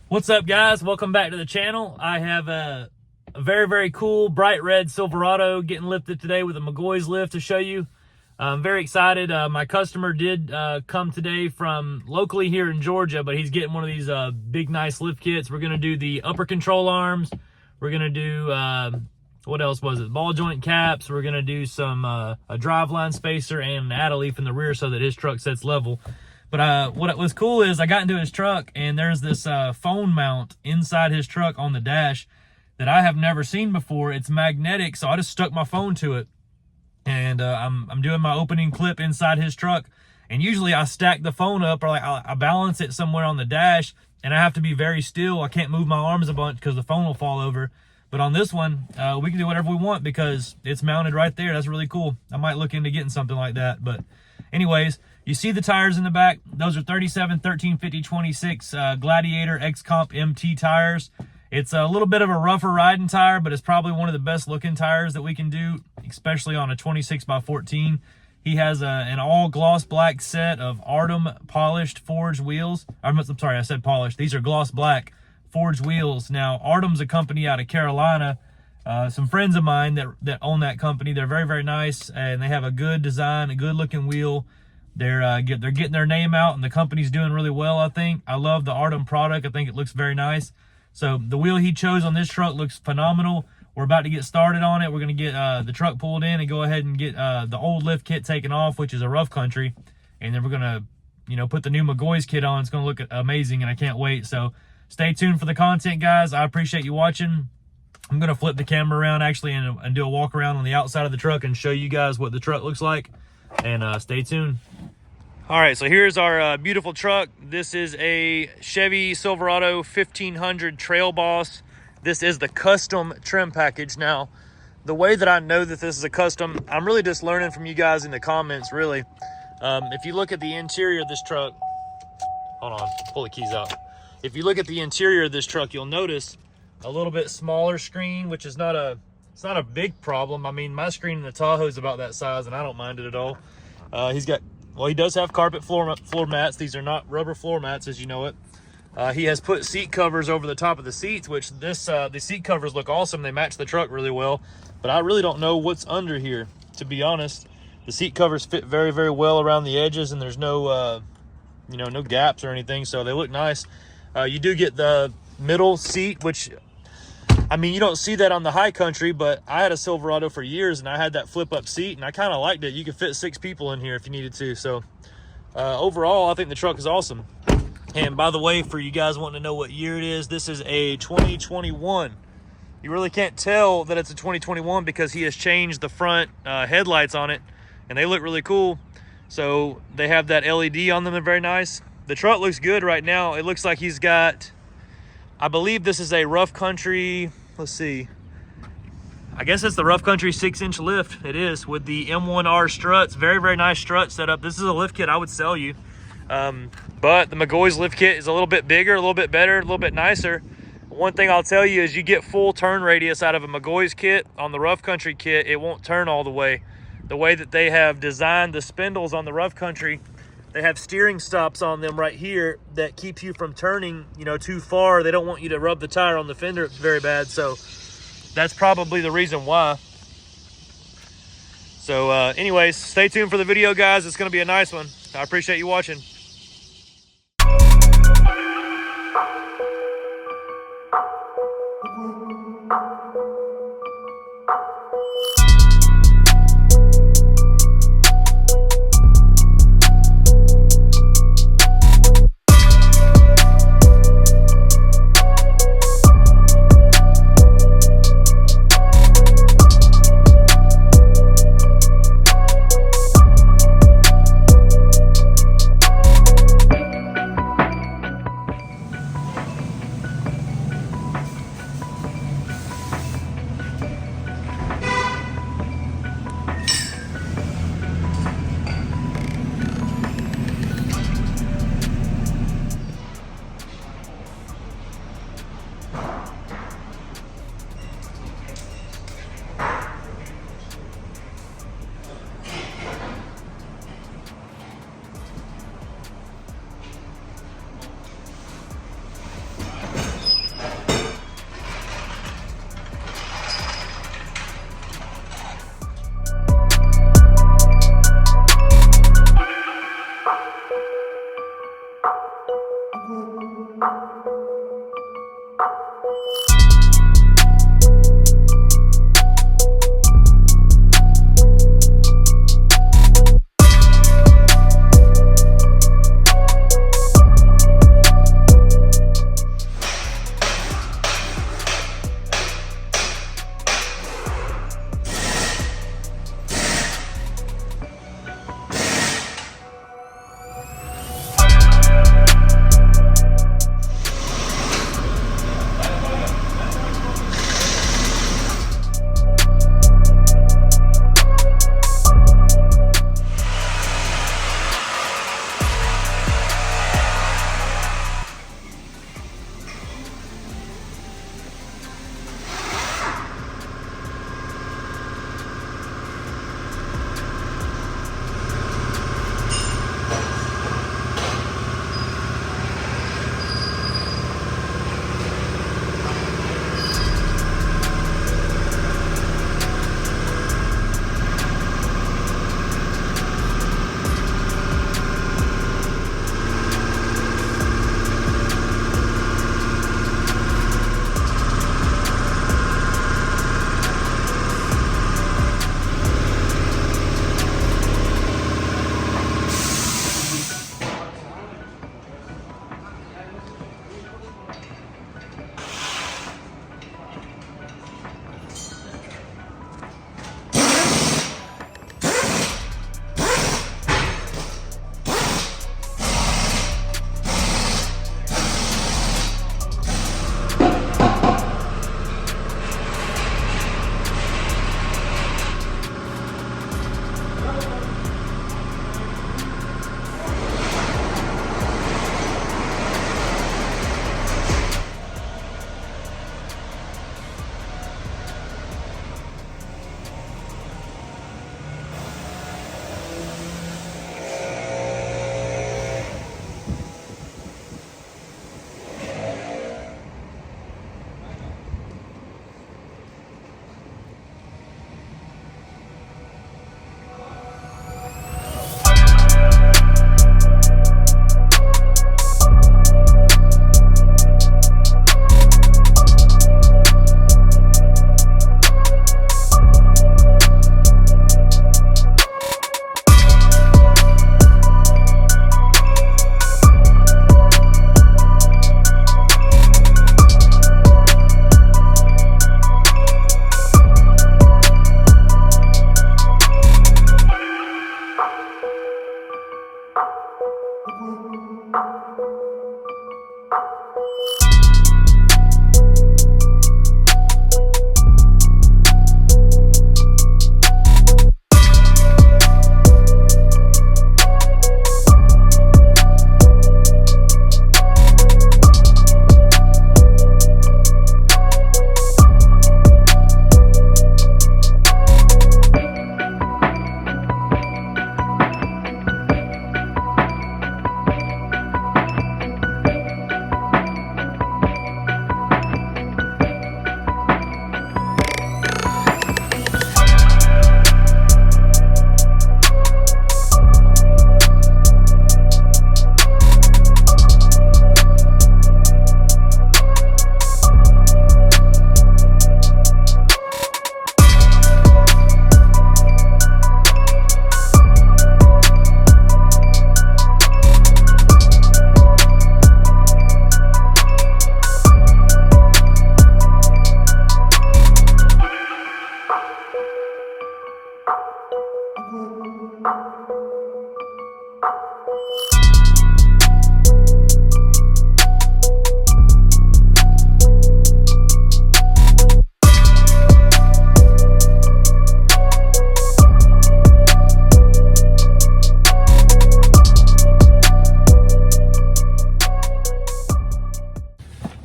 What's up, guys? Welcome back to the channel. I have a very cool bright red Silverado getting lifted today with a McGaughys lift to show you. I'm very excited. My customer did come today from locally here in Georgia, but he's getting one of these big nice lift kits. We're going to do the upper control arms. We're going to do what else was it? Ball joint caps. We're going to do some a driveline spacer and add a leaf in the rear so that his truck sets level. But what was cool is I got into his truck and there's this phone mount inside his truck on the dash that I have never seen before. It's magnetic, so I just stuck my phone to it. And I'm doing my opening clip inside his truck. And usually I stack the phone up, or like I balance it somewhere on the dash, and I have to be very still. I can't move my arms a bunch because the phone will fall over. But on this one, we can do whatever we want because it's mounted right there. That's really cool. I might look into getting something like that. But anyways, you see the tires in the back. Those are 37, 13, 50, 26 Gladiator X-Comp MT tires. It's a little bit of a rougher riding tire, but it's probably one of the best looking tires that we can do, especially on a 26x14. He has an all gloss black set of Artem polished forged wheels. I'm sorry, I said polished. These are gloss black forged wheels. Now, Artem's a company out of Carolina. Some friends of mine that own that company. They're very nice, and they have a good design, a good looking wheel. They're getting their name out, and the company's doing really well, I think. I love the Artem product. I think it looks very nice. So the wheel he chose on this truck looks phenomenal. We're about to get started on it. We're going to get the truck pulled in and go ahead and get the old lift kit taken off, which is a rough country. And then we're going to, put the new McGaughys kit on. It's going to look amazing, and I can't wait. So stay tuned for the content, guys. I appreciate you watching. I'm going to flip the camera around, actually, and do a walk around on the outside of the truck and show you guys what the truck looks like. And stay tuned. All right, so here's our beautiful truck. This is a Chevy Silverado 1500 Trail Boss. This is the custom trim package. Now, the way that I know that this is a custom, I'm really just learning from you guys in the comments, really. If you look at the interior of this truck, hold on, pull the keys out. If you look at the interior of this truck, you'll notice a little bit smaller screen, which is it's not a big problem. I mean, my screen in the Tahoe is about that size, and I don't mind it at all. He does have carpet floor mats. These are not rubber floor mats, as you know it. He has put seat covers over the top of the seats, which the seat covers look awesome. They match the truck really well, but I really don't know what's under here, to be honest. The seat covers fit very well around the edges, and there's no, no gaps or anything, so they look nice. You do get the middle seat, which, I mean, you don't see that on the high country, but I had a Silverado for years, and I had that flip-up seat, and I kind of liked it. You could fit 6 people in here if you needed to. So overall, I think the truck is awesome. And by the way, for you guys wanting to know what year it is, this is a 2021. You really can't tell that it's a 2021 because he has changed the front headlights on it, and they look really cool. So they have that LED on them. They're very nice. The truck looks good right now. It looks like he's got, I believe this is a rough country, let's see. I guess it's the rough country 6-inch lift. It is, with the M1R struts. Very nice strut setup. This is a lift kit I would sell you. But the McGaughys lift kit is a little bit bigger, a little bit better, a little bit nicer. One thing I'll tell you is you get full turn radius out of a McGaughys kit. On the rough country kit, it won't turn all the way. The way that they have designed the spindles on the rough country, they have steering stops on them right here that keeps you from turning, too far. They don't want you to rub the tire on the fender. It's very bad. So that's probably the reason why. So anyways, stay tuned for the video, guys. It's going to be a nice one. I appreciate you watching.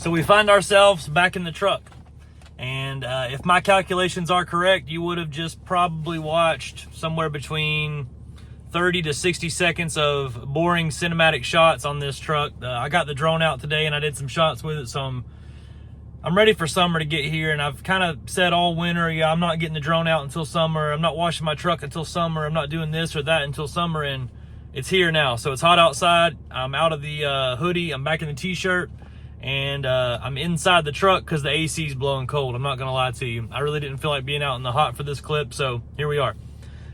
So we find ourselves back in the truck. And if my calculations are correct, you would have just probably watched somewhere between 30 to 60 seconds of boring cinematic shots on this truck. I got the drone out today and I did some shots with it, so I'm ready for summer to get here. And I've kind of said all winter, yeah, I'm not getting the drone out until summer. I'm not washing my truck until summer. I'm not doing this or that until summer, and it's here now. So it's hot outside. I'm out of the hoodie. I'm back in the t-shirt. And I'm inside the truck because the AC is blowing cold. I'm not gonna lie to you. I really didn't feel like being out in the hot for this clip, so here we are.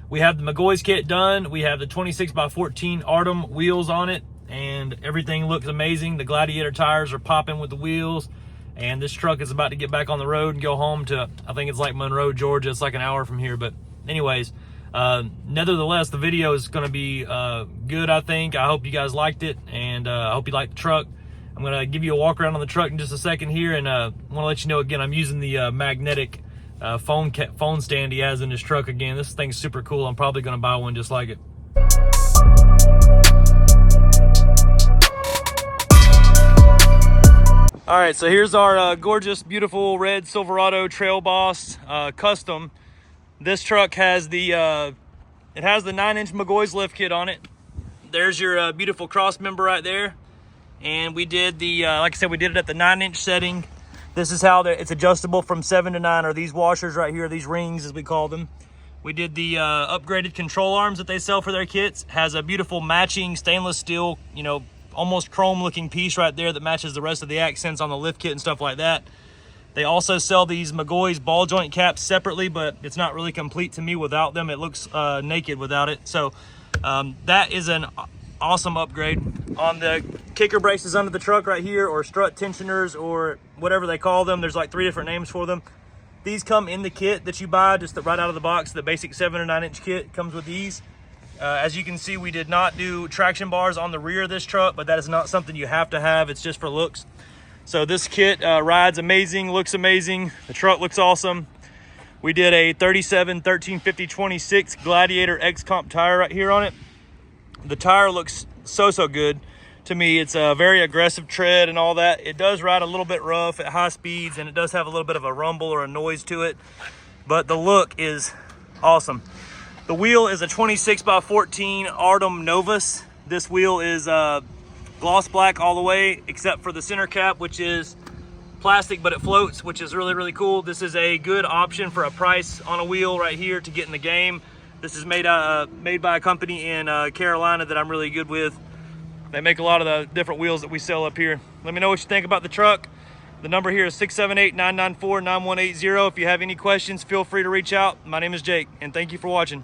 We have the McGaughys kit done. We have the 26x14 Artem wheels on it, and everything looks amazing. The Gladiator tires are popping with the wheels, and this truck is about to get back on the road and go home to, I think it's like Monroe, Georgia. It's like an hour from here, but anyways, nevertheless, the video is gonna be good, I think. I hope you guys liked it, and I hope you liked the truck. I'm gonna give you a walk around on the truck in just a second here, and I wanna let you know again, I'm using the magnetic phone stand he has in his truck again. This thing's super cool. I'm probably gonna buy one just like it. All right, so here's our gorgeous, beautiful red Silverado Trail Boss Custom. This truck has the, it has the 9-inch McGaughys lift kit on it. There's your beautiful cross member right there. And we did the, like I said, we did it at the 9-inch setting. This is how it's adjustable from 7 to 9, or these washers right here, these rings as we call them. We did the upgraded control arms that they sell for their kits. Has a beautiful matching stainless steel, you know, almost chrome looking piece right there that matches the rest of the accents on the lift kit and stuff like that. They also sell these McGaughys ball joint caps separately, but it's not really complete to me without them. It looks naked without it. So that is an awesome upgrade. On the kicker braces under the truck right here, or strut tensioners, or whatever they call them, there's like 3 different names for them. These come in the kit that you buy, just right out of the box. The basic 7 or 9-inch kit comes with these. As you can see, we did not do traction bars on the rear of this truck, but that is not something you have to have. It's just for looks. So this kit rides amazing, looks amazing. The truck looks awesome. We did a 37 1350 26 Gladiator X Comp tire right here on it. The tire looks so good to me. It's a very aggressive tread and all that. It does ride a little bit rough at high speeds, and it does have a little bit of a rumble or a noise to it, but the look is awesome. The wheel is a 26x14 Artem Novus. This wheel is gloss black all the way except for the center cap, which is plastic, but it floats, which is really cool. This is a good option for a price on a wheel right here to get in the game. This is made by a company in Carolina that I'm really good with. They make a lot of the different wheels that we sell up here. Let me know what you think about the truck. The number here is 678-994-9180. If you have any questions, feel free to reach out. My name is Jake, and thank you for watching.